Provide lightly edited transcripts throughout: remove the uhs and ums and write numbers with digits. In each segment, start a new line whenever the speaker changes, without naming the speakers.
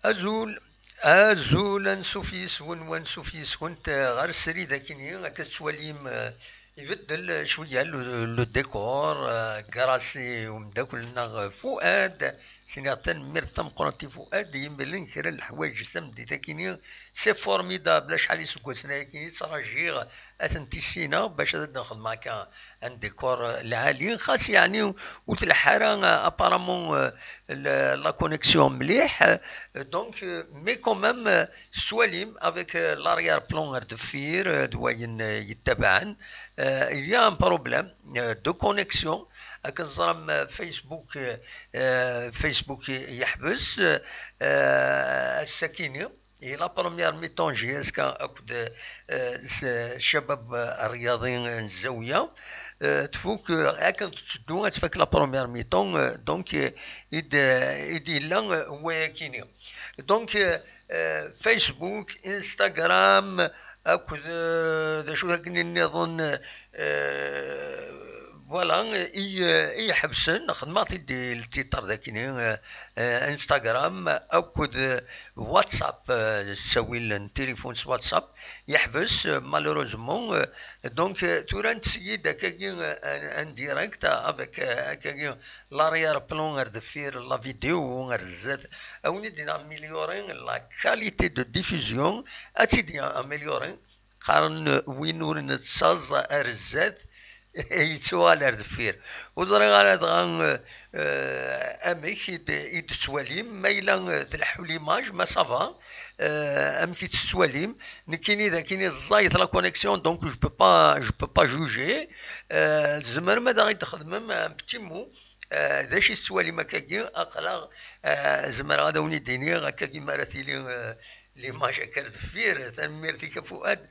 أزول أزول نسوفيس ونسوفيس وانت غير السري ذاكيني كتوليم يبدل شوية لو ديكور كراسي ومداكلنا فؤاد سيناتن ميرتم قرانتي فؤاد يمبلن كرا الحوايج تم دي تاكيني سي فورميدابل شحال يسكوسنا كيني صراجيغ اثنتي سينا باش ندخل معاك ان ديكور العالي خاص يعني وتلحارة ابارامون لا كونيكسيون مليح دونك مي كومام سواليم افيك لاريير بلون دفير دواين يتبعن il y a un problème de connexion كنظرم فيسبوك فيسبوك يحبس السكينة هي لا بروميير ميتون جي اس كا اكد الشباب الرياضيين الزاويه تفوك هاكا تشدو تفك لا بروميير ميتون دونك يدي لا هو كينيا دونك فيسبوك انستغرام اكد شو هكني نظن فوالا يحبسن خدماتي دي التيتر ذاكيني انستغرام اكد واتساب تسوي التليفون واتساب يحبس مالوروزمون دونك توران تسيد هكاكي ان ديريكت افيك هكاكي لاريير بلون غير دفير لا فيديو غير الزاد او ندير اميليورين لا كاليتي دو ديفوزيون اتيدي اميليورين قارن وين ور نتصاز ارزات يتوالى دفير وزري على دغان اميك يتسواليم ما الا تلحو ليماج ما سافا اميك يتسواليم نكيني اذا كيني الزايط لا كونيكسيون دونك جو با جوجي زمر ما دا تخدم ان بتي مو ذا شي السواليم هكاكي اقلا زمر غادا وني ديني هكاكي ماراتيلي ليماج هكا دفير تنميرتي كفؤاد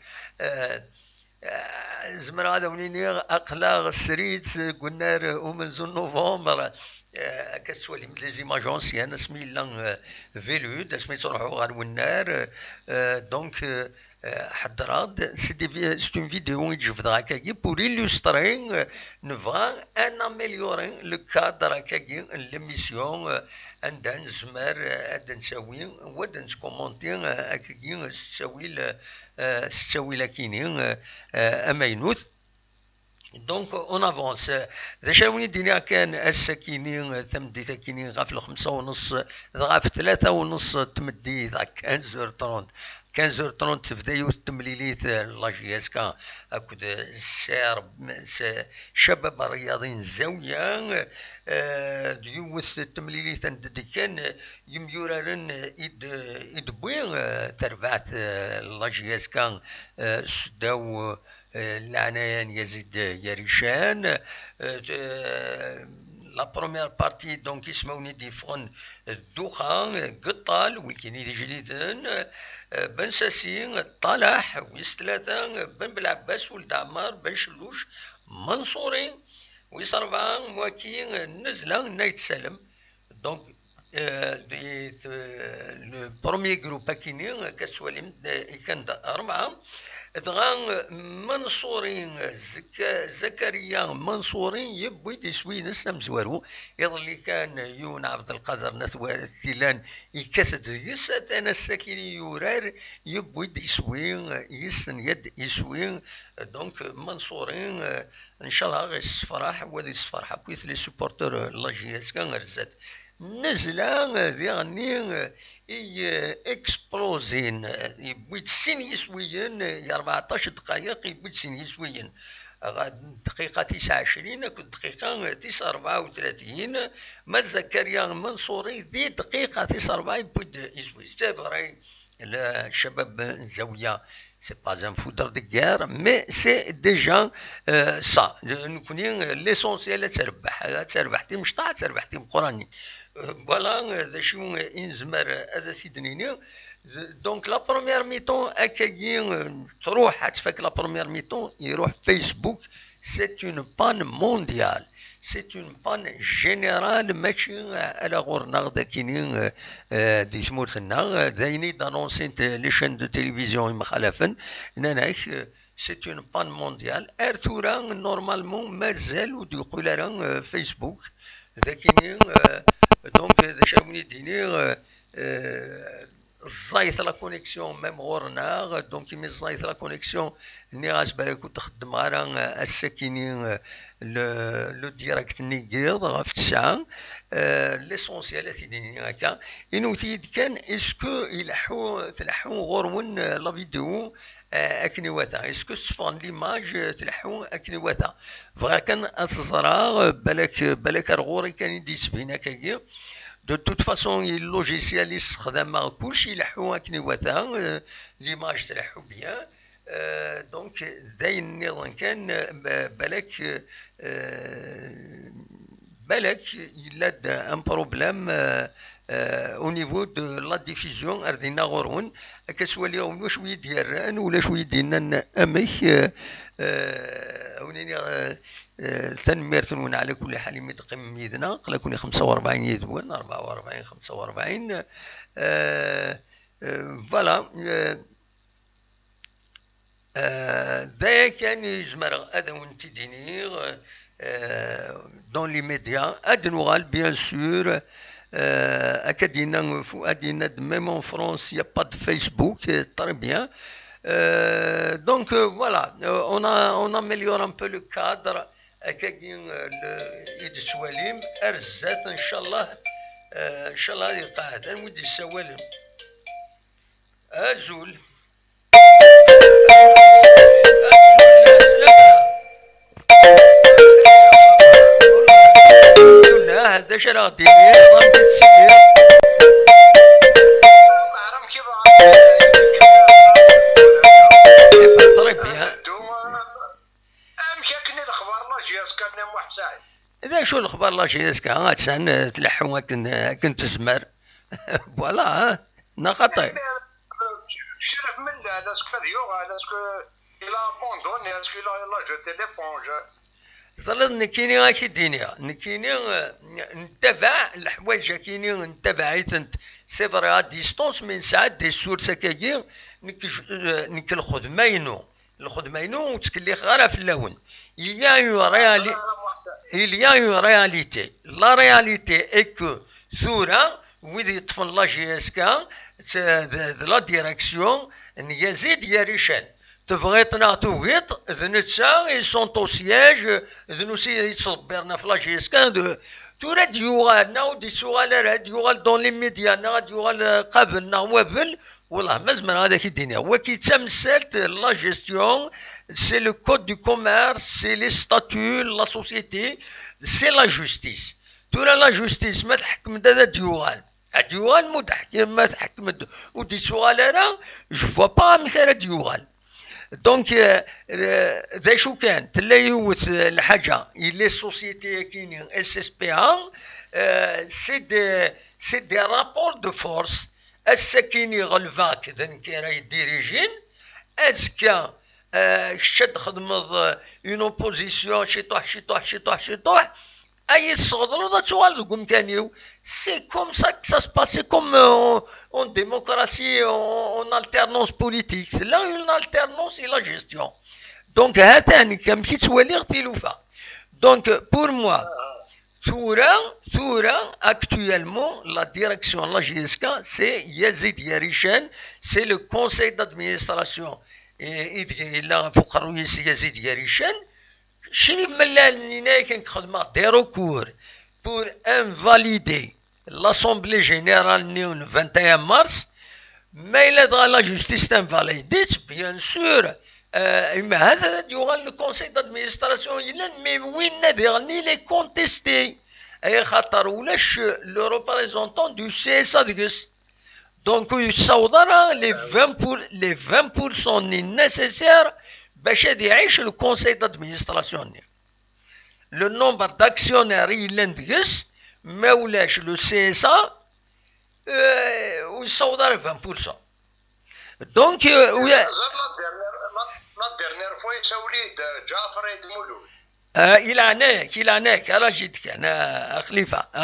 زمر هذا ونيني اقلا سريت قلنا ومنزل نوفمبر كتسوالي من لي زيماجونسيان سمي لان فيلود سمي تروحوا غير ونار دونك حضرات سي اون فيديو يجفد هكاكي بور إلوستري نفغا ان اميليوري لو كادر هكاكي ليميسيون عندها نزمر عندها نساوي وعندها نكومونتي هكاكي تساوي لكيني امينوت دونك اون افونس ذا شاوني دينا كان السكيني تمدي تاكيني غا في الخمسة ونص غا في ثلاثة ونص تمدي ذاك 15 15 تبدا يوث تمليليت لاجي اس كا اكد السير شباب الرياضيين زاوية ديوث تمليليت عند كان يميورارن يدبوين ترفعت لاجي اس كا سداو العنايان يزيد يريشان لا بروميير بارتي دونك يسموني دي فون الدخان قطال ويكيني جديدن بن ساسين طلح ويستلاثا بن بالعباس ولد عمار بن شلوش منصورين ويصرفان مواكين نزلا نايت سلم دونك لو بروميير جروب كيني كسوالي كان أربعة دغا منصورين زكريا منصورين يبوي تسوي نسم زوارو يظل كان يون عبد القادر نثوار الثيلان يكثد يسات انا الساكني يورار يبوي تسوي يسن يد يسوي دونك منصورين ان شاء الله غير الصفراح ودي الصفراح كويس لي سوبورتور لاجياس كان غرزات نزلا ذيغني اكسبلوزين يبويد سين يسويين 14 دقائق يبويد سين يسويين دقيقة 29 كنت دقيقة 34 ما زكريا منصوري ذي دقيقة 49 يبويد يسوي سي فري الشباب الزاوية سي با ان فودر دي غير مي سي ديجا سا نكوني ليسونسيال تربحتي مشطع تربحتي بقراني فوالا ذا شو انزمر هذا سيدنيني دونك لا بروميير ميتون هكاكي تروح تفك لا بروميير ميتون يروح فيسبوك سي اون بان مونديال سي اون بان جينيرال ماشي على غورنا غدا كاينين دي سمورتنا دايني دانونسي لي شين دو تيليفزيون مخالفا ناناك سي اون بان مونديال ارتورا نورمالمون مازال ودي يقول لها فيسبوك ذا كاينين دونك ذا شاوني ديني زايت لا كونيكسيون ميم غورنا دونك مي زايت لا كونيكسيون ني غاس بالك كنت تخدم غير الساكنين لو ديريكت نيغيض غاف الساعه ليسونسيال تيديني هكا انو تيد كان اسكو تلحو غورون لا فيديو اكني واتا اسكو صفان ليماج تلحو اكني واتا فغا كان اتزرا بالك الغوري كان يدي سبينا كاكي دو توت فاسون اللوجيسيال يستخدم كلشي يلحو اكني واتا ليماج تلحو بيان دونك داين النظام كان بالك يلا ان بروبليم او نيفو دو لا ديفيزيون اردينا غورون كسوالي ولا شويه ديال ولا شويه ديالنا اميك هونيني تنميرتون على كل حال متقم يدنا قلا كوني 45 يدوان 44 45 فوالا دايا كان يجمر هذا وانت ديني دون لي ميديا ادنوغال بيان سور اكادينا فؤادينا ميم اون فرونس يا با دو فيسبوك تري بيان دونك فوالا اون اميليور ان بو لو كادر هكاكين يد السواليم ارزات ان شاء الله ان شاء الله هذه قاعده نودي السوالم ازول هذا شرا ديني راه تسير
مشاكلني الاخبار لا جياس كان واحد ساعه
اذا شو الاخبار لا جياس كان غاتسان تلحو كنت تزمر فوالا نخطي
شرف من لا اسكو هذيو اسكو الى بوندون اسكو لا جوتي ليبونج
ظل نكيني غاشي دينيا نكيني نتبع الحوايج كيني نتبعيت سي فري ا ديستونس من ساعات دي سورس هكاكي نك الخدمه وتكليخ غير في اللون il y a une réalité la réalité est que ثورة ويدي يطفن لا جي اس كا لا ديريكسيون يزيد يريشان تبغي تنعطو غيط ذنتسا يسون تو سياج ذنوسي يتصبرنا في لا جي اس كا تورا ديوغال ناو دي سوغال ديوغال دون لي ميديا نا ديوغال قبل نا وابل والله مزمن هذاك الدنيا هو كي تمثلت لا جيستيون سي لو كود دو كوميرس سي لي ستاتيو لا سوسيتي سي لا جوستيس تورا لا جوستيس ما تحكم هذا ديوغال ديوغال مو تحكم ما تحكم ودي سوغال انا جو فوا با مثال ديوغال دونك ذا شو كان تلا يوث الحاجه لي سوسيتي كاينين اس اس بي ان سي دي رابور دو فورس السكيني غلفاك ذنك راهي ديريجين اسكا شد خدمض اون اوبوزيسيون شي طوح اي تصغدلو ذا سؤال قوم كانيو سي كوم سا سا سباس سي كوم اون ديموكراسي اون التيرنونس بوليتيك لا اون التيرنونس اي لا جيستيون دونك هاتاني كنمشي توالي غتيلوفا دونك بور موا ثورة actuellement la direction la GSK c'est Yazid Yarishan c'est le conseil d'administration il a فقروا Yazid Yarishan شنو ملالنا كنخدموا دي recours pour invalider l'assemblée générale le 21 mars mais il a la justice invalidée bien sûr mais هذا يغال le conseil d'administration mais وين dernier les contesté اي خاطر ولاش لو ريبريزونطون دو سي اس ادغس دونك يصور لي 20% نيسيسير باش هادي يعيش لو كونساي دادمينستراسيون لو نومبر داكسيونير اللي ندقس ما ولاش لو سي اس ا ويصور 20% دونك
لا ديرنيير فوا يسولي جعفر يدمولو
الى هناك راه جيتك انا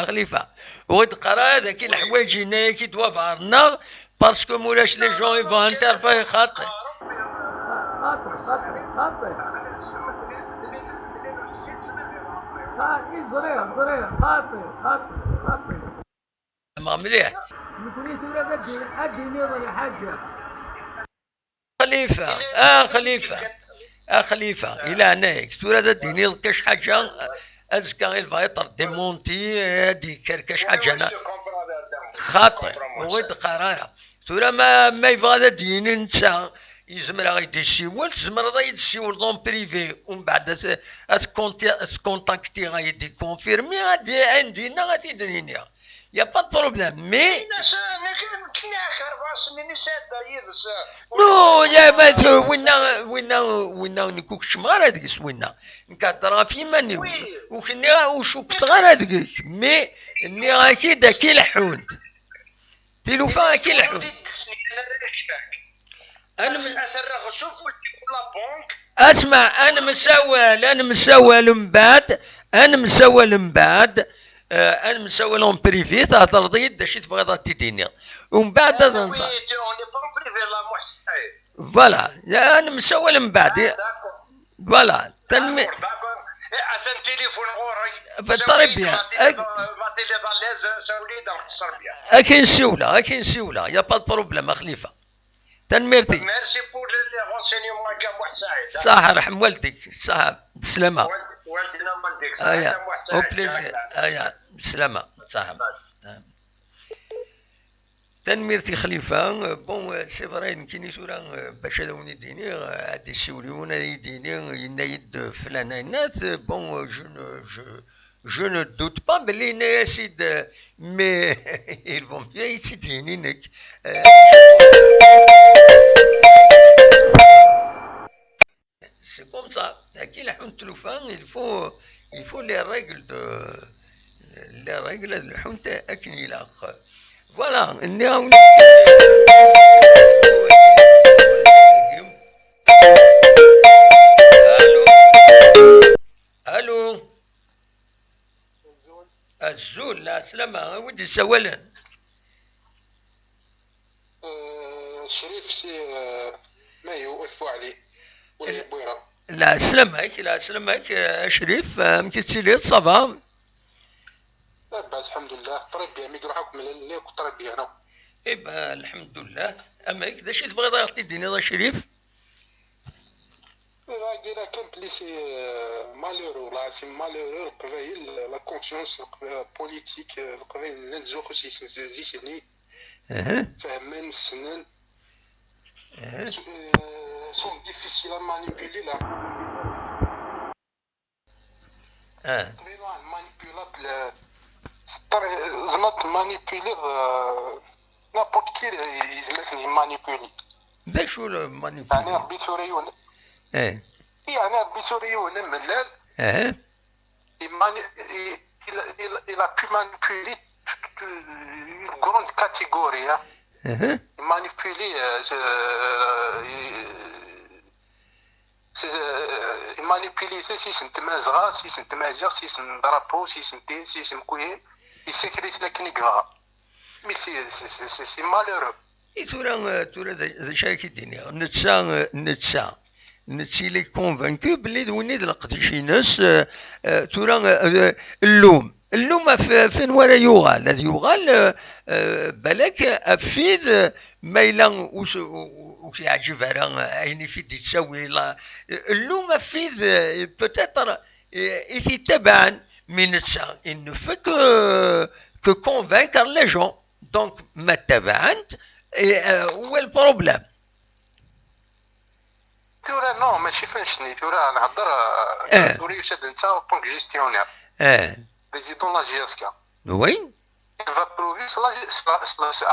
خليفه وتقرا هذاك الحوايج هنايا كي توافرنا باسكو مولاش لي جون يفون انترفاي خاطر خاطر نفهمها مليح. خليفة خليفة إلى هناك تورا ديني كاش حاجة أزكى الفايتر ديمونتي هادي كاش حاجة أنا خاطئ وغيد قرارة تورا ما يبغى ديني نتا يزمر غيدي السيول تزمر غيدي السيول دون بريفي ومن بعد تكونتاكتي غيدي كونفيرمي غادي عندنا غادي دنيا يا با دو بروبليم مي نو يا بات وينا نكوك شمار هذيك سوينا نكدرا في ماني وكنا وشوك صغار هذيك مي اني غاكي داكي الحوند تيلوفا كي الحوند انا اسمع انا مسوال من بعد انا مسوال اون بريفي تهضر ضيد شي تبغي تديني ومن بعد هذا نصح فوالا انا مسوال من بعد فوالا تنمي
تليفون غوري
بالطريقه اكين سيوله يا با بروبليم خليفه تنميرتي
ميرسي بور لي رونسينيومون كان واحد سعيد
صح رحم والديك صح بسلامه
والدنا والديك صح
او بليزير بسلامه صح تنميرتي خليفه بون سي فري كاين ثورا باش هذا يديني هادي السيوليون يديني ينايد فلانينات بون je ne doute pas بلي ناسيد مي ils vont bien يتدينينك c'est comme ça كي لحون التلوفان il faut les règles الحون تاع اكني لاخ فوالا اني الو الزول لا سلامة ودي سوالا
شريف سي ما يوقفوا عليه ولا بويرة
لا سلامك شريف مكتسي لي صافا
لاباس الحمد لله طربي مي روحكم اللي كنت طربي انا
ايبا الحمد لله اما كدا شي تبغي تعطي ديني شريف
ديرا كان بلي سي مالورو لا سي مالورو القبايل لا كونسيونس بوليتيك القبايل ننزوخ زيشني فهمان السنان سون ديفيسيل ا مانيبيلي لا تقريبا مانيبيلابل زعما مانيبيلي نابورت كي يزمر مانيبيلي
ذا شو مانيبيلي
يعني ربي ثوريون يعني ربي ثوريون ملال il a pu manipuler une grande catégorie manipuler manipuler سيسم تمازغا سيسم تمازيغ سيسم درابو سيسم تين سيسم كوين يسكريت لكن يقرا مي سي مالورو
تورا ذا شارك الدنيا نتسا لي كونفانكو بلي وين القديشي ناس تورا اللوم فين ورا يوغال هذا يوغال بالك افيد مايلا وش يعجب راه عيني في دي تسوي اللوم افيد بوتيتر يتبعن من ça il ne fait que convaincre les gens donc ما تبعنت هو البروبليم
تورا نو ماشي فاشني تورا نهضر تورا يشد انت طونك جيستيونير président de la GSK.
Oui.
Il va prouver cela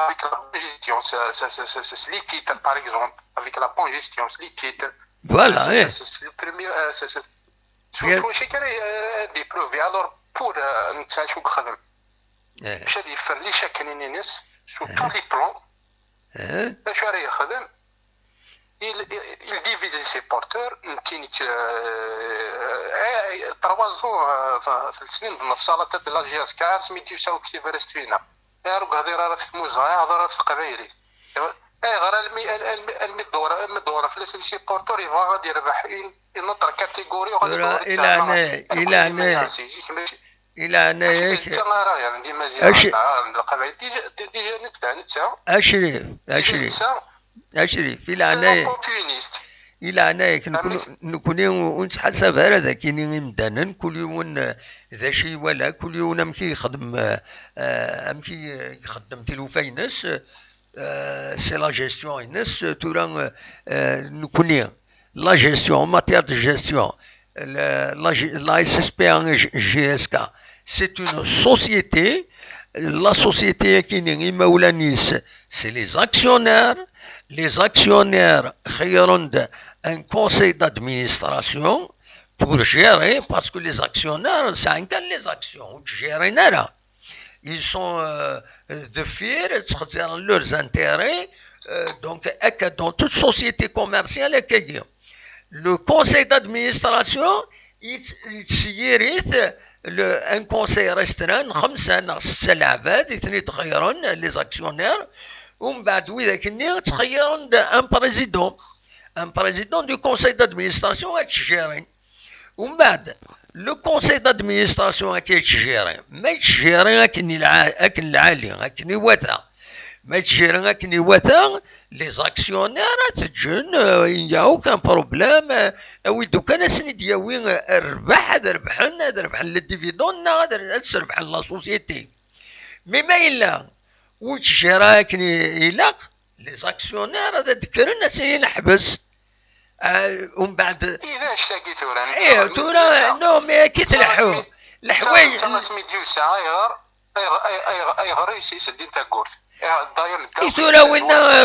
avec la bonne gestion, c'est liquide par exemple, avec la bonne gestion, c'est liquide.
Voilà.
C'est le premier. Il faut des preuves. Alors pour نتسالشو خدم. باش يفر لي شاكنين الناس sur tous les plans. باش راه يخدم. Il divise ses porteurs يمكن 3 السنين في الصاله تاع لا جي اس كار سميتو يساو كتيب رستفينا يارك هذه راه في موزه هذا في القبايلي غير المدوره في لي بورتور غادي يربح نطر كاتيجوري وغادي
الى انا الى انا
ياك انت راه يعني مزيان مع القبائل ديجا اشريف
الى انا الى انا نكون ونتحسب هذا كاينين مدانا كل يوم ذا شي ولا كل يوم امشي يخدم يخدم تلوفاينس سي لا جيستيون الناس تورا نكوني لا جيستيون ماتير دو جيستيون la SSP en GSK, c'est une société. La société qui est c'est les actionnaires. Les actionnaires créeront un conseil d'administration pour gérer, parce que les actionnaires, c'est un cas les actions, gérer. Ils sont de fiers, leurs intérêts. Donc, dans toute société commerciale, le conseil d'administration, il un conseil restreint, les actionnaires, un président du conseil d'administration le conseil d'administration est géré, mais géré les actionnaires, il n'y a aucun problème. Oui, donc, on a le dividende, la société. Mais là, où les actionnaires, non, mais qui te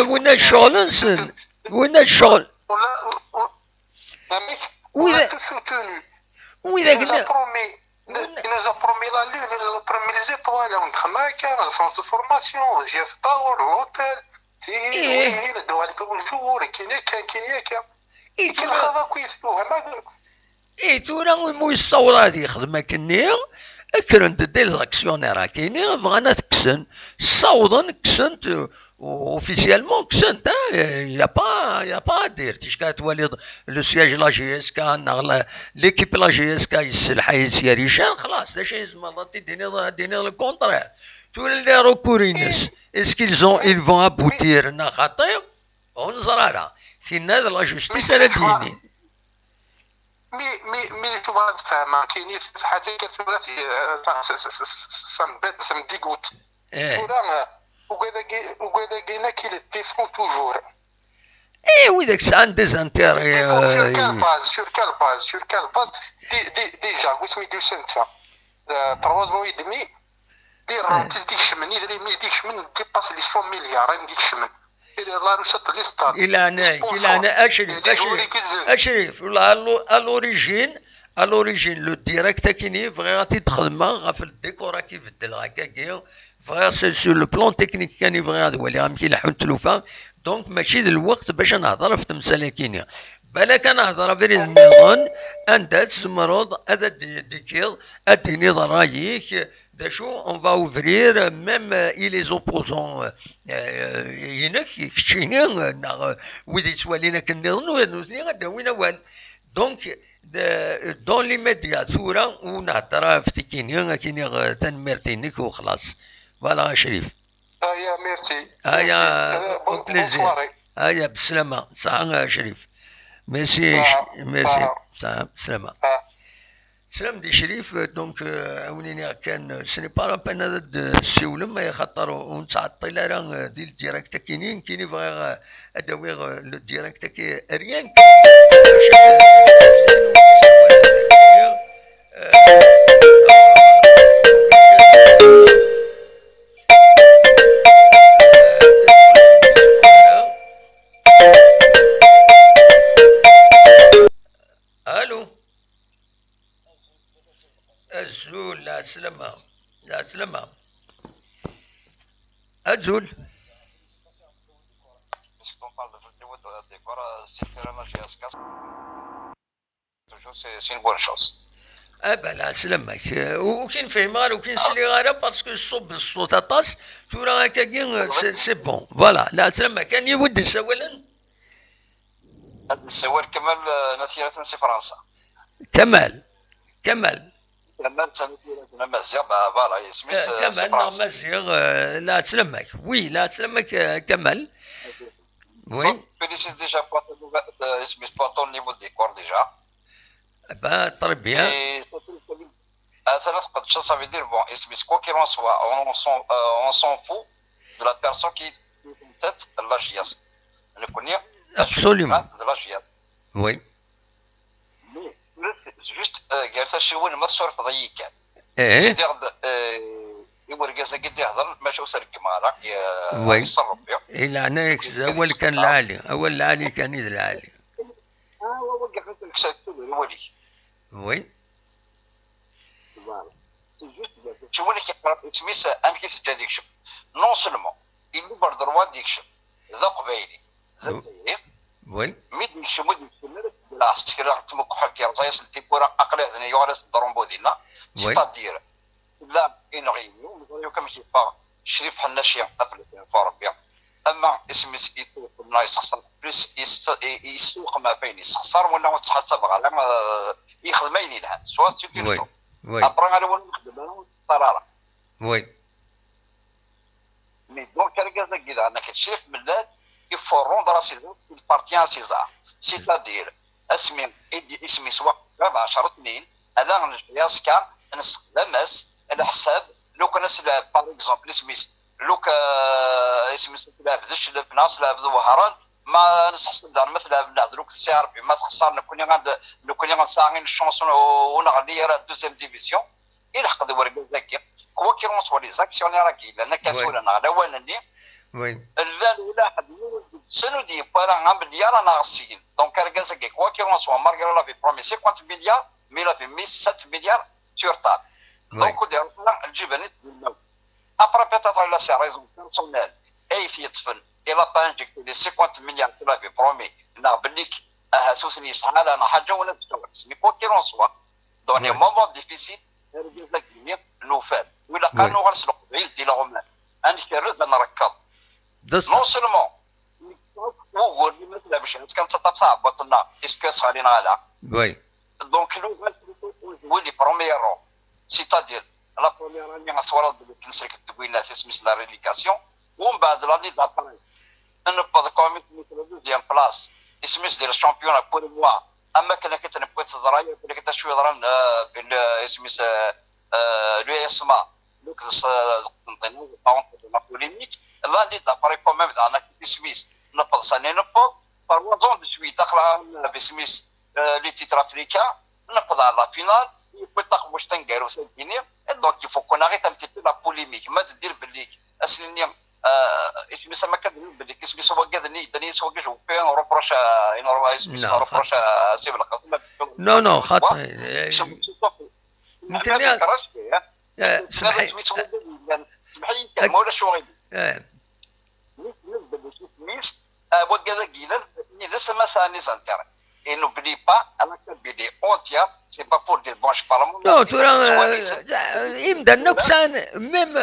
وين الشغل نسن وين الشغل وإذا
nous a promis la lune, ils nous ont promis les étoiles, on travaille, le centre de formation, GSTA, l'hôtel, le droit de bonjour,
et tout là où ils sont là يخدم كنيا كرنت دي الاكسيونير كاينين بغانا تكسن صودا كسنت officiellement كسنت يا با دير تيشكا تولي لو سياج لا جي اس كا ليكيب لا جي اس كا يسلح يسيريشان خلاص دا شي زمرتي ديني لو كونترير تولي لي روكورينس اسكيل ils vont aboutir نا خاطر ونزرارا سين هذا لا جوستيس على ديني
مي تبغى تفهم كاينين حاجه كتبغى سمديكوت وكذا كاينه كي لي ديفون توجور
oui داك عند دي زانتيري
sur quelle base ديجا واش ميدير سنتا 3 ans et demi دير تزديك شمن يدري مي ديك شمن ديباس لي 100 مليار نديك شمن
الى انا اشرف à l'origine le direct كيني فغير تدخل ما في الديكور كيف دير هكاكيا فغير sur le plan technique كان فغير ولي غامشي لحون تلوفا دونك ماشي الوقت باش نهضر في تمثال كينيا بالك نهضر في النظام انت تمرض هذا ديكير اديني رايك داشو on va ouvrir même les opposants هناك كشيني ويدي تولينا كنظن ونوزني غداوينا وال دونك دون لي ميديا ثورة ونهضر في كيني تنمرتينك وخلاص فوالا شريف
يا ميرسي
بون بليزير بالسلامة صح شريف ميرسي صح سلامة سلام دي شريف دونك عاونيني كان سني با لابان هذا السيولم ما يخطر ونتعطي راه ديال الديريكت كاينين فغير اداوير لو ديريكت كي ريان الو الزول لا سلامة الزول
c'est une bonne chose.
لا سلامك وكاين فهمار وكاين سليغاره باسكو الصوت طاس تورا هكاكي سي بون فوالا لا سلامك كان يود سوالا
السوال كمال نتيجة من فرنسا
كمال
كمال سنتي مزيان فوالا سميت
كمال مزيان لا سلامك وي لا سلامك كمال وي
فيليسيت ديجا سميت بور طون نيفو ديكور ديجا
با طري بيان
ثلاث قد ça veut dire bon سميت quoi qu'il en soit on s'en fout de la personne qui tête de la chiasse نكوني
absolument
de la chiasse
oui
juste جالسه شي وين ما تصرف ضيق
ايه
سيدير يورجز قد يهضر ماشي وسرق مالك يصرف فيه
الى انا اول كان العالي اول العالي كان يد العالي
وقف الولي
وي
شو اللي كيقرا سميس ان كيس ديك شوف نون سولمون اللي بر دروا ديك شوف ذا قبيلي
وي
ميد شي مود لا استكرا تمك حالتي رزايس التيبورا اقل هذا يورس الضرمبو ديالنا سيتادير لا إن غيو نقولوا كم شيء فا شريف حناشية قفل فاربيا أما اسم يسوق الناس خسر بلس يسوق ما بين يخسر ولا تحسب على ما يخدمين لها سواء تقدر أبرع على ولا نخدمه طرارة
وي
مي دونك كان قصدك كذا أنك تشرف من الليل يفورون درا سيزار البارتيان سيزار سيتادير اسمي سواء 10 2 أنا نجياس كان نستخدمس الحساب لو كان نسلاب باغ اكزومبل سميت لو سميت لعب ذش في ناس لعب ظهران ما نحسب دار مثلا بلاد لو السعر بما تخسرنا كوني غنساغين الشونسون ونغلي راه دوزيام ديفيزيون يلحق دور زكي كوا كيرونس ولي زاكسيونير راكي لان كاسولا على وانني
وي
لا لا حد سنو دي بارا مليار انا غسين دونك راه كوا كيرونس مارغرا لا في برومي 50 مليار مي لا في 7 مليار تورتال دونك ديرنا الجبنات بالموت ابرا بيتاتر لا سي ريزون بيرسونيل اي سيتفن الى با انجكتي لي 50 مليار كلا في برومي نا بليك سوسني يسعى انا حاجه ولا تستوعب مي كو كيرون سوا دوني مومون ديفيسيل لك نوفال ولا قالوا غنسلق بعيد ديال العمال انا كنرد نركض نون سولمون وغور مثلا باش كانت تطاب بطلنا اسكو صالينا على
وي
دونك لو ولي برومييرو سيتادير لا بروميير اني غنصور بالكنسرك التبوينات اسمس لا ريليكاسيون ومن بعد راني دابري ان با كوميت دوزيام بلاص اسمس ديال الشامبيون بور موا اما كنا كتنبغي تزرايا كنا كتشوي ضران بين اسمس لو اسما لوك نطينو باونت لا بوليميك راني دابري كوميم انا اسمس نبض ساني نبض باروازون دو سوي داخل باسمس لي تيتر افريكا نبض على لا فينال يبطق واش تنقالوا سالكيني دونك يفو كون اريت ان تي لا بوليميك ما تدير باللي اسني اسمي سما كان باللي اسمي سوا قادني دني سوا جو بين روبروش ان اسمي روبروش سيب القسم
نو خاطر انت
سمحي مولا شغل وقال قيلا اذا سما ساني سانتر et n'oublie pas avec le BD entière c'est pas pour dire bon je parle
non يبدا النقصان ميم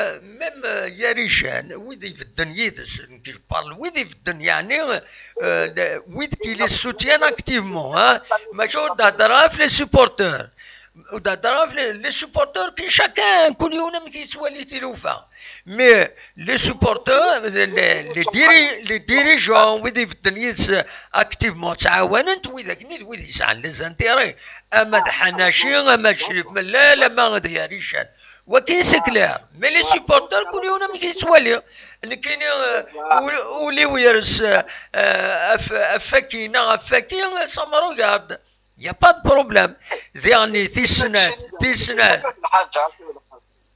يا ريشان ويدي في الدنيا كي بارل ويدي في الدنيا يعني ويدي كي لي سوتيان اكتيفمون ها ماشي تهضر في لي سوبورتور وتهضر في لي سوبورتور كي شاكان كل يوم كيسوى لي تلوفا مي لي سوبورتور لي ديريجون ويدي في الدنيا اكتيفمون تعاونت ويدي يسعى لي زانتيري اما دحناشي اما شريف من لا ما غادي يا ريشان وكاين سي كلير مي لي سوبورتور كل يوم كيتوالي كاين ولي ويرس افاكينا سامرو غارد يا با دو بروبليم يعني تيسنات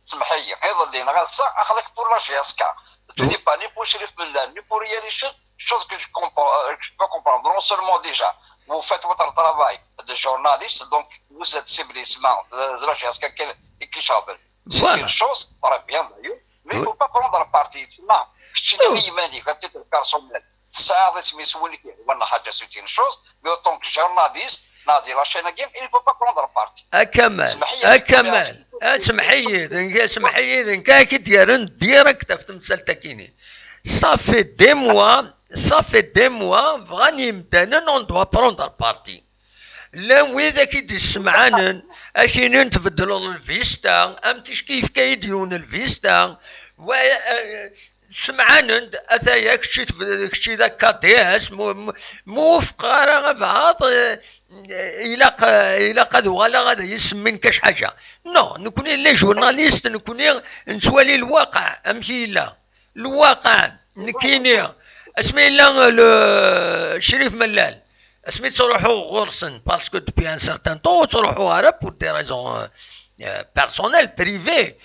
سمحيه ايضا اللي نغلص اخذك بور لا جياسكا توني با ني بو شريف من لا ني بور يريشن chose que je peux comprendre non seulement déjà vous faites votre travail de journaliste donc vous êtes ciblissement de la GSK qui chable c'est une chose très bien mais il ne faut pas prendre parti non كتشني يماني كتير بيرسونيل ساعات تمسولك ولا حاجه c'est une chose mais en tant que journaliste نادي لا شينا جيم il ne faut pas prendre parti
أكمل سمحي إذن كاكي ديارن ديريكت في تمثال تاكيني صافي دي موا فغاني متانا on doit prendre parti لا وذاك يسمعان اكينين تبدلوا الفيستا ام كيف كيديون الفيستا و سمعان اثايا كشي ذاك كاديس موفق راه بعض الى قد ولا غادي يسمين كاش حاجه نو نكون لي جورناليست نكون نسوالي الواقع امشي لا الواقع نكيني اسمي لا شريف ملال اسمي تروحوا غرسن باسكو دوبي ان سارتان طون تروحوا غير بور دي ريزون بيرسونيل بريفي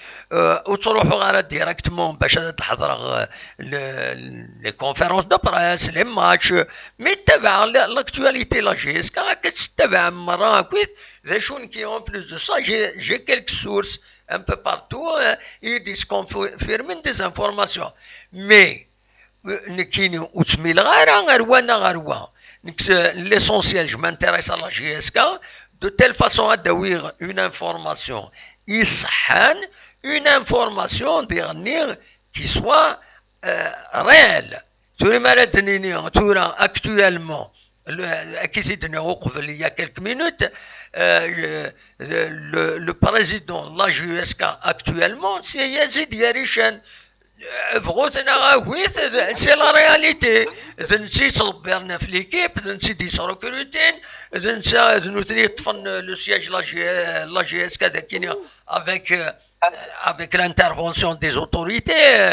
وتروحوا غير ديريكتمون باش تحضر لي كونفيرونس دو بريس لي ماتش مي تبع لاكتواليتي لا جي اس كا كتتبع مرة كويس ذا شون كي اون بلوس دو سا جي كيلك سورس un peu partout ils disent confirment des informations mais نكيني وتسميل غير وانا l'essentiel je m'intéresse à la GSK de telle façon à d'avoir une information يصحان une information dernière qui soit réelle توري ما دنيني تورا actuellement أكيد دنيا قبل il y a quelques minutes le président de la GSK actuellement c'est Yazid Yarishan c'est la réalité. نسي صبرنا في ليكيب نسي دي ريكروتين نسى نوثني طفن لو سياج لا جي اس كذا كينيا avec l'intervention des autorités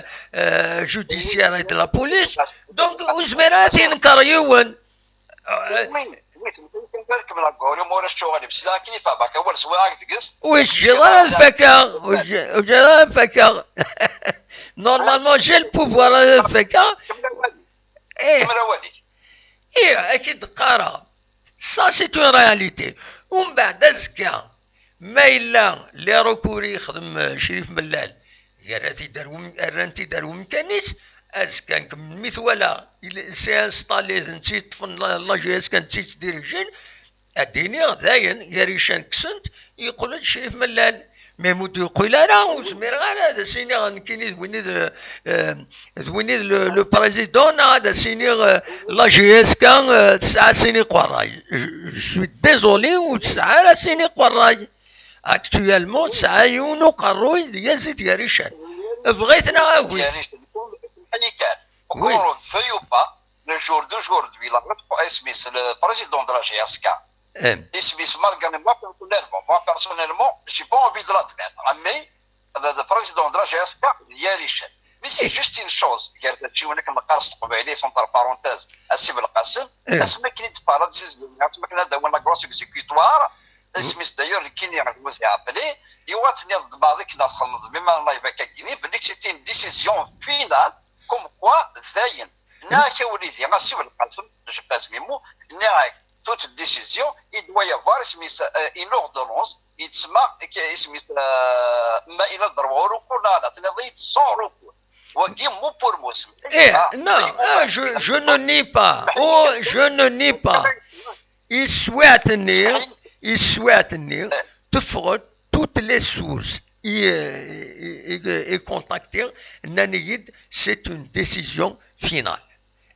judiciaires et de la police donc وزميراتي نكريون وش جرى الفكر وش جرى الفكر normalement j'ai le pouvoir de faire ايه اكيد قرا ça c'est une réalité ومن بعد ازكى ما الا لي ركوري يخدم شريف ملال رانتي دارو مكانيس ازكى نكمل مثولا سي انستالي نتي طفن لا جي اس كانت تديريجين اديني غداين يا ريشان كسنت يقول شريف ملال ميمود يقول راه وزمير غير هذا سيني غنكيني ذويني لو بريزيدون هذا سيني لا جي اس كان 9 سنين قراي جو ديزولي و9 سنين قراي اكتويلمون 9 يونو قروي يزيد يا ريشان بغيتنا غاوي
Oui. Feuille ou pas, le jour d'aujourd'hui, la Smith, le président de la GSK, Smith, malgré moi personnellement, j'ai pas envie de l'admettre, mais le président de la GSK, Yarishan. Mais c'est juste une chose, il y a des gens qui sont entre parenthèses, Assib al-Qassim, Asma qui n'est pas là, Asma qui n'est pas la grosse exécutoire, Smith d'ailleurs, qui n'est pas appelé, il va tenir de base qui n'a pas même en live avec Guinée, mais c'était une décision finale. Comme quoi, Zayn, je passe mes mots, toute décision, il doit y avoir une ordonnance, il se marque, il a droit au recours, sans recours.
Non, je ne nie pas. Oh, je ne nie pas. Il souhaite tenir toutes les sources. Et contacter Naniyid, c'est une décision finale.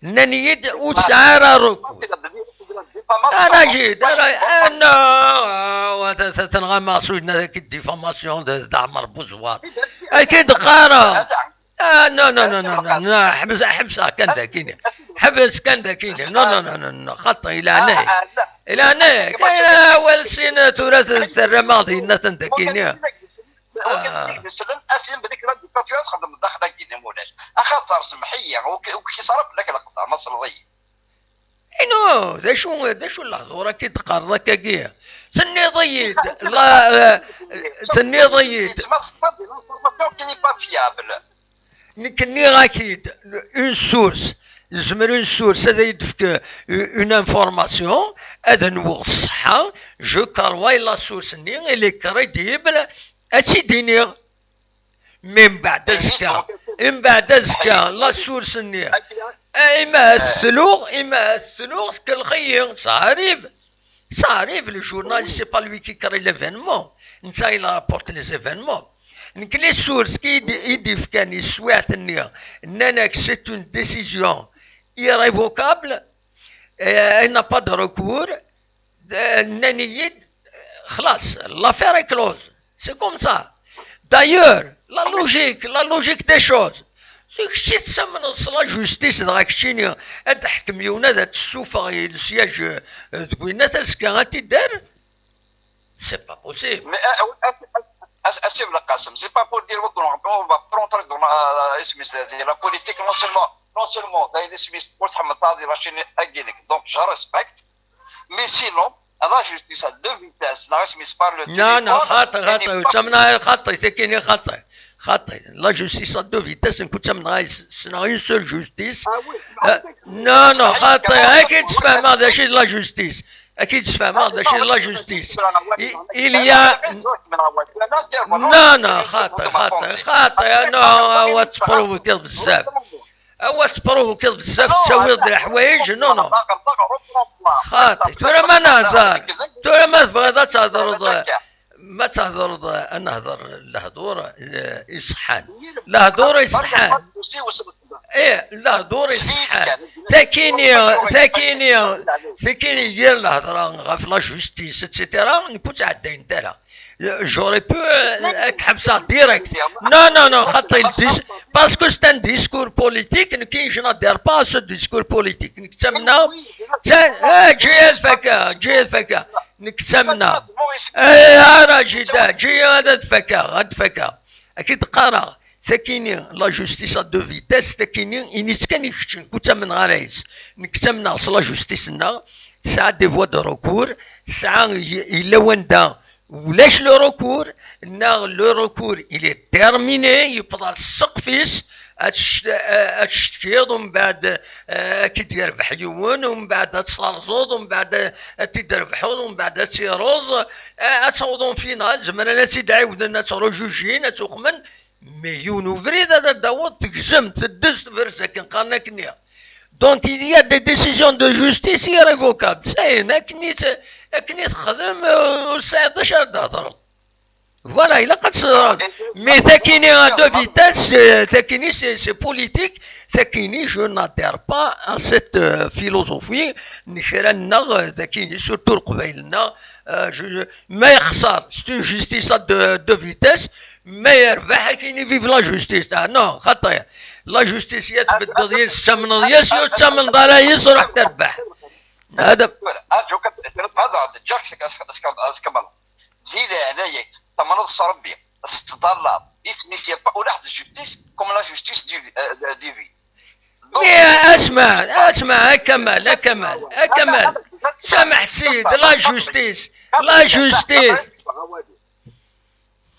Naniyid ou Sahara recours. أنا جيت أنا تنغمس ذاك الديفاماسيون تاع مربوزوار أكيد قارة نو حبسها كان ذاكيني حبس كان ذاكيني نو خط إلى هنا كاين أول سنة تراث الرمادي نتن ذاكيني
مثلا اسلم بذيك الديكتاتوريات خدم داخل كينا مولاش اخاطر سمحيه وكي صرف لك القطاع مصر ضي
نو ذا شو اللحظه راه كي تقرر كاكيا سني ضيد لا سني ضيد
كي با فيابل
نكني اكيد اون سورس زمر اون سورس هذا يدفك اون انفورماسيون هذا نوغ الصحه جو كارواي لا سورس ني اللي كريديبل أشي دينير من بعد زكا لا سورس النية إما الثلوغ كالخير صاريف le journaliste c'est pas lui qui crée l'événement نتا il rapporte les événements donc les sources qui disent كان يسوات النية نانك c'est une décision irrévocable elle n'a pas de recours نانيد خلاص لافير كلوز سي كوم سا دايور لا لوجيك دي شوز شتي تسمى لا جوستيس داك الشيء هاد حكميونا هاد السوفه السياج تقولنا تسكا غتدار سي با بوسيبل
اسيب القاسم سي با بور دير اون با برونتر اسمي لا بوليتيك نون سولمون زي اسمي سبورت محمد طاضي راشيني اكيلك دونك جو ريسبكت مي سينون لا جوستيس دو فيتاس لا اسمي سبار لو تيليفون
لا خاطر تسمى خاطر تكيني خاطر لا جوستيس دو فيتاس نكون تسمى سنا اون سول جوستيس نو خاطر اكيد تفهم هذا شي لا جوستيس اكيد تفهم هذا شي لا جوستيس إليا لا خاطر انا هو تبروفوكي بزاف هو تبروفوكي بزاف تسوي الحوايج نو خاطر ترى ما نهضر ترى ما تبغى تهضر ما تهضر انا نهضر الهضور يصحان الهضور يصحان ايه الهضور يصحان ثاكيني ديال الهضره غاف لا جوستيس اتسيتيرا نكون تعدى انت لا جوري بو تحبسها ديريكت نو خاطر باسكو سي ان ديسكور بوليتيك نكاينش ندير با سو ديسكور بوليتيك نكتمنا جي الفكا نكتمنا جي هذا تفكا اكيد قرا ثاكيني لا جوستيس دو فيتاس ثاكيني إنيس كان يكتشن كنت من غرايس نكتمنا لا جوستيسنا ساعة دي فوا دو روكور ساعة إلا وندا ولاش لو روكور لو روكور إلي تيرميني يبدا السقفيس اتشتكيض ومن بعد كيدير بحيوان ومن بعد تصرزوض ومن بعد تيدير بحوض ومن بعد تيروز اتوضون فينا زمان تيدعيودنا تروجوجين تخمن مي يونو فريد هذا داوود تقسم تدز فرسا كان قالنا كنيا دونك il y a des décisions de justice irrévocables ساين اكني تخدم وساعد شهر تهضر فوالا الا قد صرات مي ثاكيني دو فيتاس ثاكيني سي بوليتيك ثاكيني جو نادير با ان سيت فيلوزوفي نشرنا ثاكيني سورتو القبايلنا ما يخسر سي جوستيس دو فيتاس ما يربح كاين في لا جوستيس تاع نو خاطر لا جوستيس هي تبدل ديال الثمن ديال الثمن ضرايس وراح تربح هذا
هذا جاكس كمل زيد عليك ثمن الصربي $6 اسمي با ولا حد جوستيس كوم لا جوستيس دي في
اسمع كمال سامح سيد لا جوستيس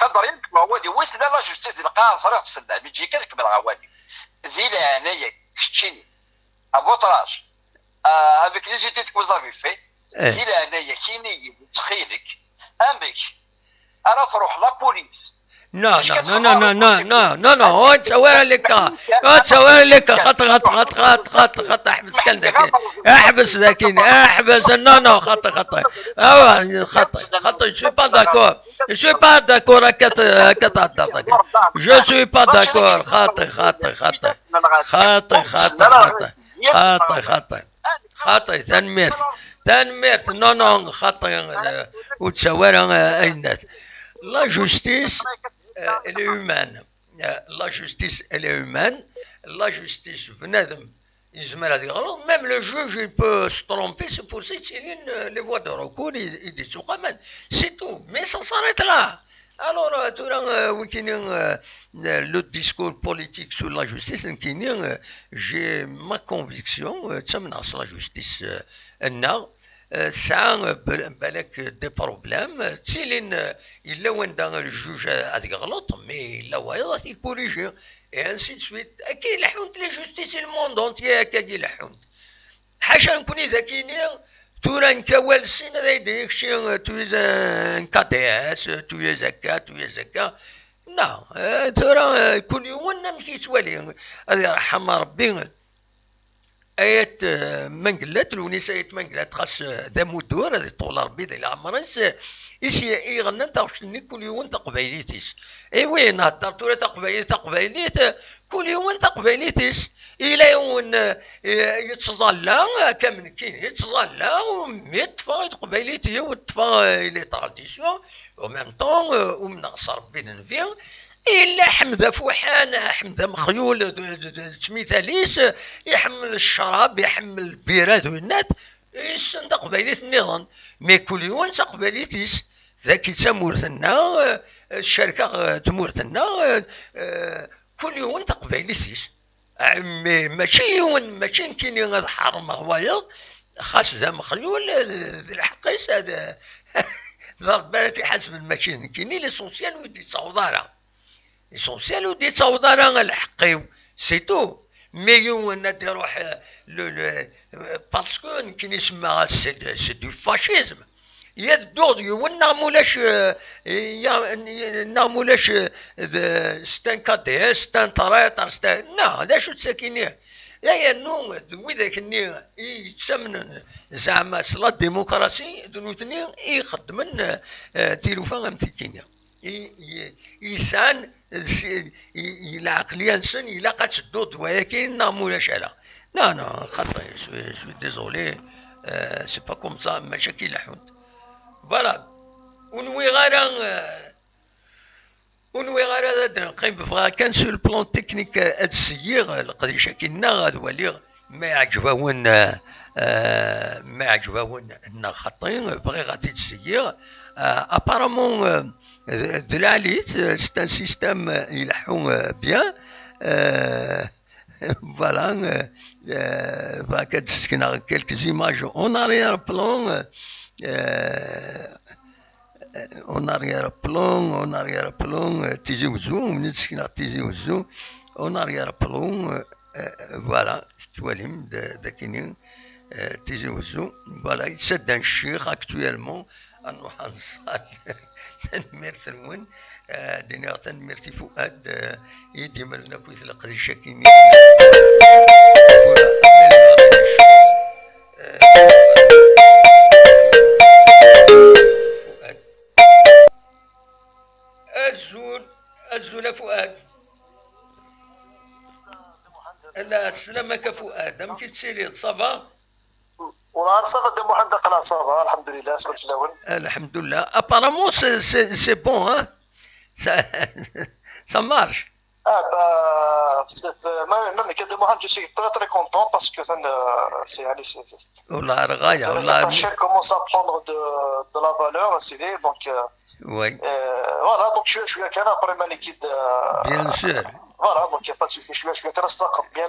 قدر يكمل غوادي ويس لا جوستيس القاع صريح تسدع بيجي كتكمل غوادي ذي لعناية كتشيني افوتراج افيك لي زيتيت كو زافي في ذي لعناية كيني تخيلك امك انا تروح لا بوليس
لا تسوي لك خط احبس كان ذاك احبس نو خط je suis pas d'accord je suis pas d'accord خاطر تنميرت نو خاطر وتسوي الناس لا جوستيس elle est humaine. La justice, elle est humaine. La justice, même le juge, il peut se tromper, c'est pour ça qu'il les voies de recours, il dit c'est tout. Mais ça s'arrête là. Alors, le discours politique sur la justice, j'ai ma conviction, sur la justice, ça بالك دي بروبليم تيلين الا وين الجوج هذيك غلط مي الا هو يكوريجي اي انسي دو سويت اكيد لحونت لي جوستيس الموند اونتيي كاكي لحونت حاشا نكوني ذاكيني تورا نكوال السين هذا يديك شي تويز كاتياس تويز هكا لا تورا كل يوم نمشي توالي هذه رحم ربي ايات منقلات الونيسايت منقلات خاص ذا مدور هذه طول ربي ذا العمرس اي غنى انت وشني كل يوم انت قبايليتيس اي وين هدر تورا تقبايليت كل يوم انت قبايليتيس الى يوم يتظلى كمن كاين يتظلى ويطفى قبايليتي ويطفى لي تراديسيون وميم طون ومنغص ربي نفيا إلا حمزة فوحان حمزة مخيول تميثاليس يحمل الشراب يحمل البيرة دوينات يسن تقباليت النظام مي كل يوم تقباليتيس ذاك تمورثنا الشركة تمورثنا كل يوم تقباليتيس ماشي كاين هذا حرم غوايض خاص ذا مخيول ذي الحقيس هذا ضربات حسب الماشين كاينين ليسونسيال ودي تصوضارها essentiel ودي تصوضارها الحقيو سي تو مي يوم تروح باسكو كاين يسمى سي دو فاشيزم يدور يونا مولاش ستان كادي ستان طريطر ستان لا هذا شو تساكينيه يا نو وذاك الني يتسمن زعما صلاة ديمقراطي دنوتني يخدمن تيلوفون امتيكينيا يسان العقلية انسان إلا قد تدود ولكن مولاش على لا خطأ شوي ديزولي سي با كوم سا مشاكل حوت فوالا ونوي غير هذا نقيم بفغا كان سو البلون تكنيك هاد السيير القضية كينا غاد ولي ما يعجبون ان خاطين بغي غادي تسيير ابارامون دلاليت c'est un système يلحون بيان فوالا كتسكن quelques images en arrière-plan en arrière-plan تيجي وزو من تسكن تيجي وزو en arrière-plan فوالا تواليم ذاكينين تيجي وزو فوالا يتسدى الشيخ actuellement انو حنصال تنمير ثلون دينا تنمير فؤاد يدي مالنا كويس لقد شاكيني فؤاد الزول فؤاد لا سلامك فؤاد مشي تسيلي صافا
والله صافا دي محدق لا صافا الحمد لله سولت الاول
الحمد لله ابارامون سي بون ها ça marche
même que de moi je suis très content parce que c'est
والله غايه والله
la commence à prendre de la valeur c'est donc
oui
voilà donc je suis كان après ma liquide
bien sûr
voilà donc il y a pas de souci je suis كان استقف bien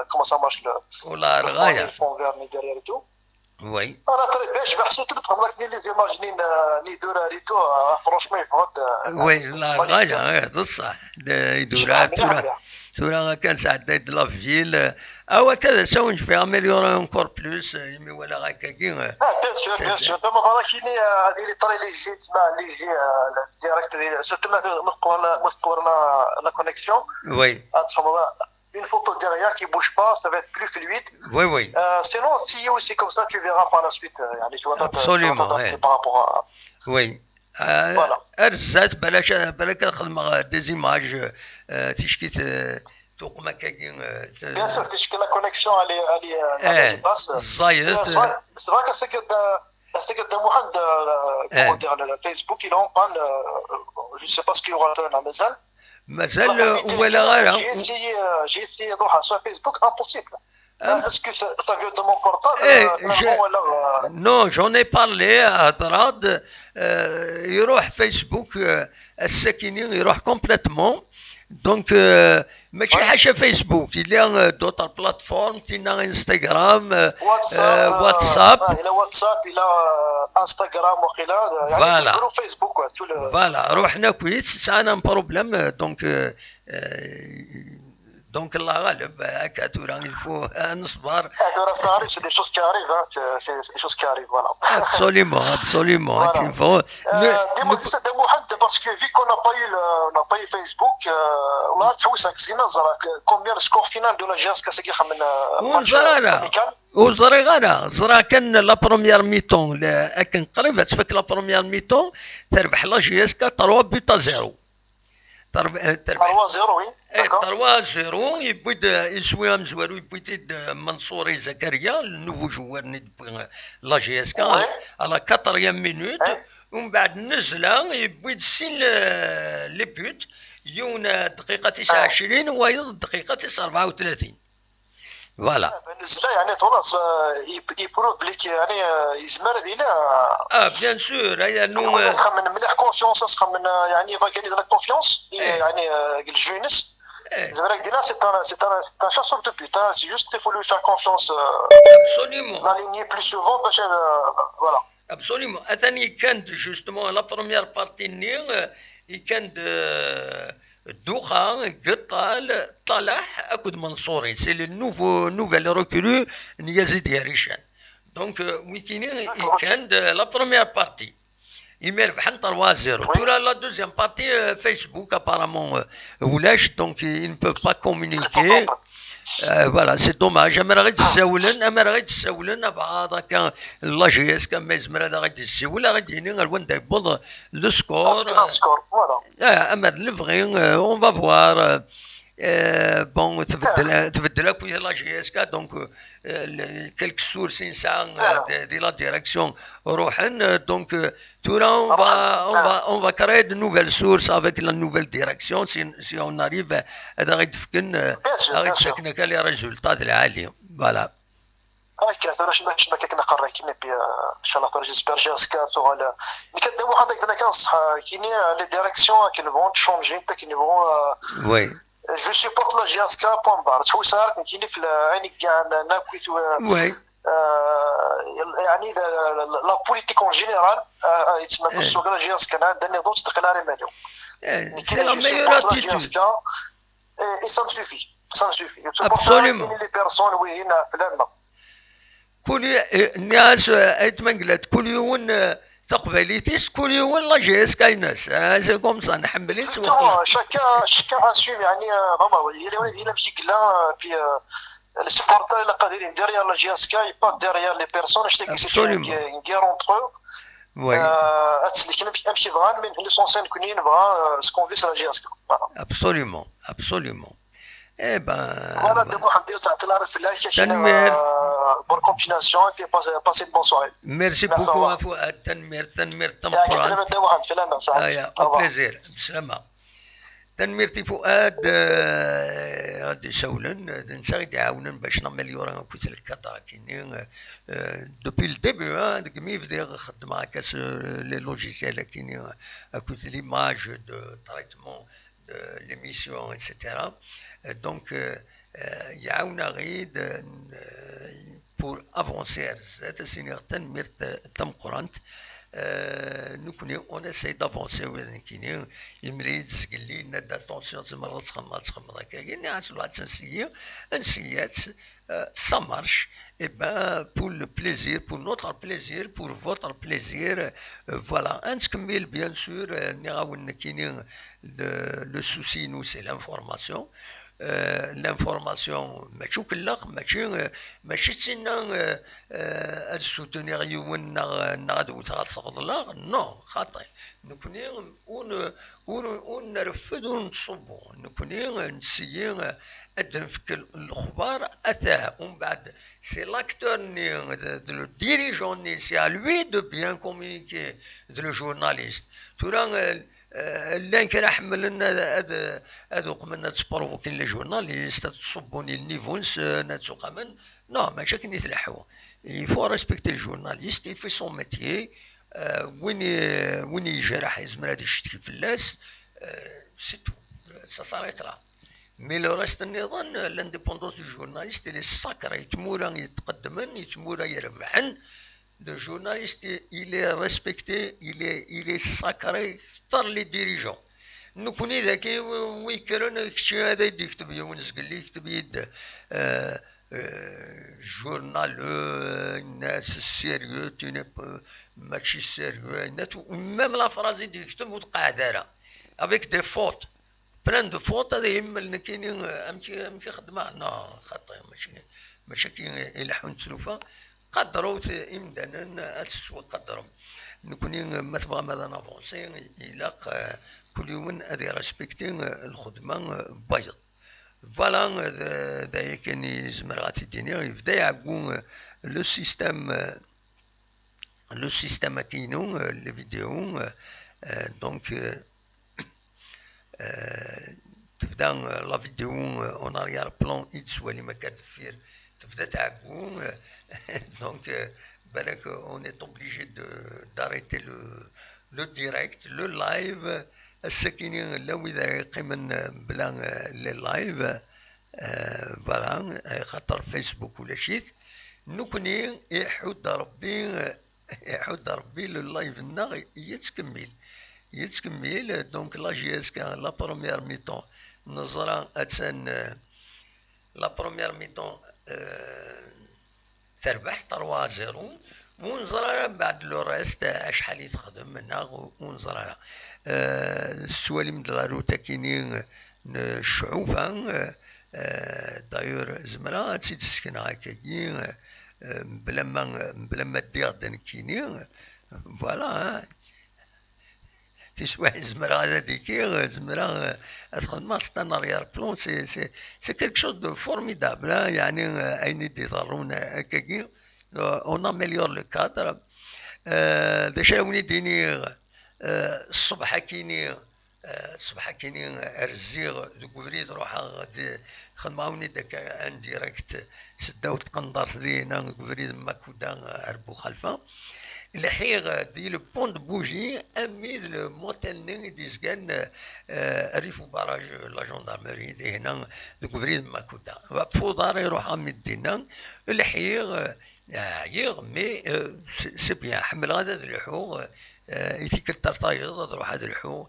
comment ça marche le
والله غايه
fond vers mes derrière et tout
oui
انا تري باش بحثت تفهم لك لي زيماجينين ني دورا ريتو فرونشمون يفرض
وي لا غايه بصح يدورات تورا كان ساعدت لا فيل او كذا سونج في اميليوري اونكور بلوس يمي ولا هكاكي
بيان سور دابا هذا كاين هذه لي طري اللي جيت مع اللي جي ديريكت سورتو مذكور لا كونيكسيون
وي
une photo derrière qui bouge pas, ça va être plus fluide.
Oui.
Sinon, si c'est comme ça, tu verras par la suite. Tu vas
t'adapter
par rapport à.
Oui.
Voilà.
أرزات بلاك نخدم des images تشكيت توق مكاكين.
Bien sûr, تشكي la connexion elle est basse.
زايد.
C'est vrai que c'est que Mohamed, comment dire, le Facebook il est en panne. Je sais pas ce qu'il y aura dans la maison.
مازال ولا غير
j'ai essayé نروح sur Facebook impossible. Est-ce que ça vient de mon portable
Non, j'en ai parlé à Adrad يروح فيسبوك الساكنين يروح complètement دونك ماشي حاجه فيسبوك الى دوطر بلاتفورم تينا انستغرام واتساب
الى واتساب الى انستغرام وقيلا يعني يقولوا فيسبوك
فوالا روحنا كويس سانا بروبليم دونك دونك الله غالب هكا تورا الفو نصبر
تورا صاري سي دي شوز كي اريف سي دي شوز كي اريف فوالا
absolument
ديما تستخدم محدد باسكو في كون با يو فيسبوك ولا تحوس كسينا زرا كومبيان سكور فينال دو لا جي اس كاسكي خمن
زرا كان لا بروميير ميتون لكن قريب تفك لا بروميير ميتون تربح لا جي اس كا 3-0 3-0 يبيد يسوي مزوارو يبيد منصوري زكريا النوفو جوار ندبي لا جي اس كا على 4 مينوت ومن بعد نزله يبيد سين لي بوت يون دقيقة 29 ويض دقيقة 34 فوالا
نزله يعني خلاص يبروف بليك يعني يزمر هذينا
بيان سور هي انه
خمن مليح كونفيونس خمن يعني فاكاني لا كونفيونس يعني الجونس زعما دينا سي ان شاسور دو بوت سي جوست يفو لو فير كونفيونس
ابسوليومون
لا ليني بلو سوفون باش فوالا
ابسوليومون اثاني كانت جوستومون لا بروميير بارتي ني كانت دوخا قطال طلح اكد منصوري سي لو نوفيل ريكولو يزيد ياريشان دونك ويكيني كان لا بروميير بارتي يمير بحال 3-0 تورا لا دوزيام بارتي فيسبوك ابارامون ولاش دونك il ne peut pas communiquer فوالا سي دوماج اما غادي تساولن هذاك لا جي اس كان ما يزمر هذا غادي تساول غادي هنا الوان تيبوظ لو سكور فوالا اما الفغي اون فا فوار بون تبدل اكويا لا جي اس كا دونك كلك سورس انسان دي لا ديريكسيون روحن دونك تورا on va créer de nouvelles sources avec la nouvelle direction si on arrive هذا غادي تفكن كان لي ريزولطات العاليه فوالا
هكا ثرا شبا كنا قرايكين ان شاء الله ثرا جيسبر جاسكا ثرا اللي كداو هذاك انا كنصح كاينين لي ديريكسيون كي فون تشونجي كي فون
وي
جو سيبورت لا جاسكا بوان بار تحوسها كاينين في عيني كاع ناكويت
وي
يعني لا بوليتيك اون جينيرال يتسمى السوق لا جاسكا عندها نظام استقلالي مالو
سي لا ميور اتيتود
اي سا سوفي
ابسوليومون
لي بيرسون وين فلان
كل الناس اتمنقلت كل يوم تقبليتيس كل يوم لا جي اس كايناس سي كوم سا نحمليت
شكا اسيم يعني فما الا مشي كلا في لي سبورتر اللي قادرين ديريير لا جي اس كاي با ديريير لي بيرسون شتي سي ان غير اونتر
وي
اتسلي كنا نمشي فغان من ليسونسيال كونين بغا سكونفيس لا جي اس كا
ابسوليومون اي بان
فوالا دابا حندير تعطي لا ريفلاكسيون بور كونتيناسيون اي باسي بون سواري
ميرسي بوكو فؤاد تنمير
كلمة دابا في الامان
صاحبي او بليزير بسلامه تنميرتي فؤاد غادي يسولن نسا غادي يعاونن باش نمليورا كويت الكادر كاينين دوبي الديبي هذاك مي بدا خدم هكا لي لوجيسيال كاينين كويت ليماج دو تريتمون دو ليميسيون ايتترا دونك يعاونا غيد بور افونسير زاد سينيغ تنميرت تمقرنت نكوني اون اساي دافونسي وين كاينين يمريد زقلي نادا طونسيون تما تخمم هكا كاين عاد الواحد نسيات ça marche et ben pour le plaisir pour notre plaisir pour votre plaisir voilà نكمل bien sûr نعاون كاينين le souci nous c'est l'information l'information ماشي كلها ماشي تسنى السوتونيغ يون نغدو تغلصغ الله نو خاطئ نكوني ونرفد ونصبو نكوني نسيي نفك الاخبار اثاه ومن بعد سي لاكتور ني دو ديريجون ني سي ا لوي دو بيان كومونيكي دو جورناليست تورا اللي كان حملنا هذا قمنا تبروفوكين لي جورناليست تصبوني النيفو نتسوق من نو ماشي كني تلحوا يفو ريسبكتي الجورناليست يفي سون ميتيي وين يجرح يزمر هذا يشتكي في الناس سي تو سا صاريت لا مي لو ريست النظام لانديبوندونس دو جورناليست اللي ساكرا يتمورا يتقدمن يتمورا يربحن le journaliste il est respecté il est sacré par les dirigeants نكوني ذاكي ويكرن كشي هذا يدي يكتب ونزقل لي يكتب يد جورنال الناس السيريو تي ماشي سيريو ميم لا فراز يدي يكتب وتقع دارها افيك دي فوت بلان دو فوت هذا يهمل كاينين امشي خدمه نا خطا ماشي كي يلحون تلوفه قدروا امدانا السوق قدروا نكوني ما تبغى ماذا نافونسي إلا كل يوم هذه ريسبكتي الخدمة بايظ فوالا دايا كان يزمر غاتي ديني يبدا يعقو لو سيستم كاينو لي فيديو دونك تبدا لا فيديو اون اريار بلون اكس ولي ما كتفير تبدا تعقو دونك بالك on est obligé d'arrêter le direct, le live. الساكنين لا وإذا يقيمن بلا لي لايف فوالا خاطر فيسبوك ولا شيت نكوني يحود ربي لو لايف نا يتكمل دونك لا جي اس كان لا بروميير ميطون نزرا اتسان لا بروميير ميطون تربح 3-0 ونزرا بعد لو ريست شحال يتخدم منها ونزرا السوالي من الغاروتا كاينين الشعوفة دايور زمرا تسيد تسكن هكاكي بلا ما دير كاينين فوالا تسوى زمرا هذيك زمرا الخدمة ستان اريار بلون سي كيلك شوز دو فورميدابل يعني اين يضرون هكاكي اون اميليور لو كادر داش وين يديني الصبح كاينين رزيغ دوكوريد روحها خدماوني داك ان ديريكت سداو تقندر لينا دوكوريد ماكودا اربو خلفه الحيغ دي لو بون دو بوجي امي الموتيل ني ديزكان ريفو باراج لا جوندارمري دي هنا دوكوريد ماكودا فودار يروح مدينا الحيغ يغ مي سي بيان حمل هذا الحو يتيك الترطايض تروح هذا الحو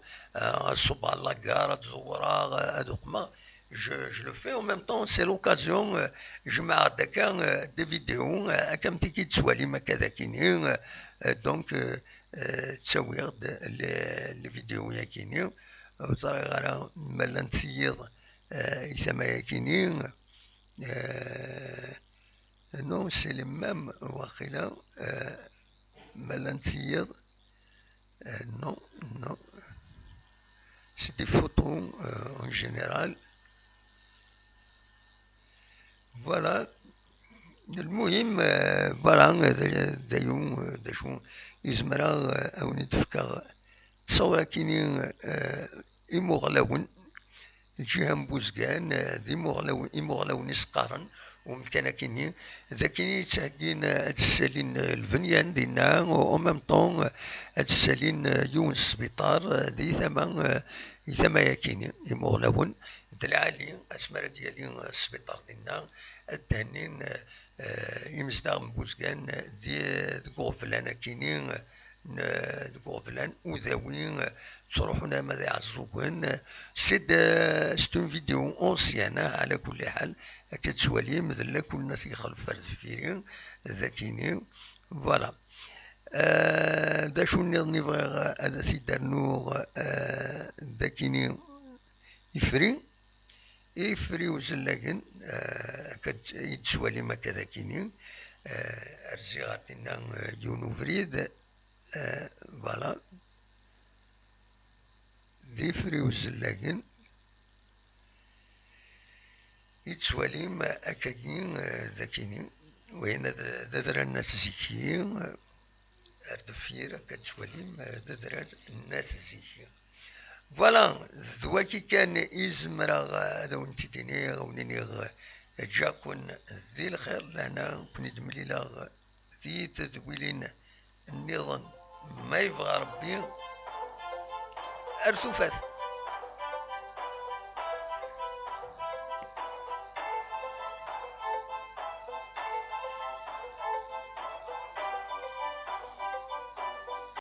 صب على لاكار تزورا هذوك ما je le fais en même temps c'est l'occasion جمع داكا دي فيديو كم تيكي تسوالي ما كذا كاينين دونك تسوي لي فيديو يا كاينين وصراي غير مالا نسيض يسمى كاينين نو سي لي ميم واقيلا مالا نسيض non, c'est des photos en général. Voilà. المهم فوالا دايوم داشو يزمرا او نتفكر تصور كاينين إمغلون الجهة مبوزكان دي إمغلون يسقارن ومكان كاينين ذا كاينين تاكين تسالين الفنيان دينا و ميم طون تسالين يون السبيطار دي ثما كاينين إمغلون دلعالي اسمرا ديالي السبيطار دينا التهنين يمزدا مبوزكان دي غوفلان كاينين غوفلان وذاوين تروحونا ماذا يعزوكن سيد ستون فيديو اونسيانا على كل حال كتسوالي مثل كل الناس يخلف فرد فيرين ذاكيني فوالا دا شو نبغي هذا سيد النور ذاكيني يفري وزلاكن يتسوالي ما كذا كينين ارزيغاتنا يونو فريد فوالا ذي فري وزلاكن يتسوالي ما أكاكين ذاكينين وين دادر الناس زيكيين أردفير كتسوالي ما دادر الناس زيكيين فوالا ذواكي كان يزمرا هذا ونتي ديني ونيني جاكون ذي الخير لهنا كوني دمليلا ذي تدويلين النظام ما يبغى ربي أرثوفات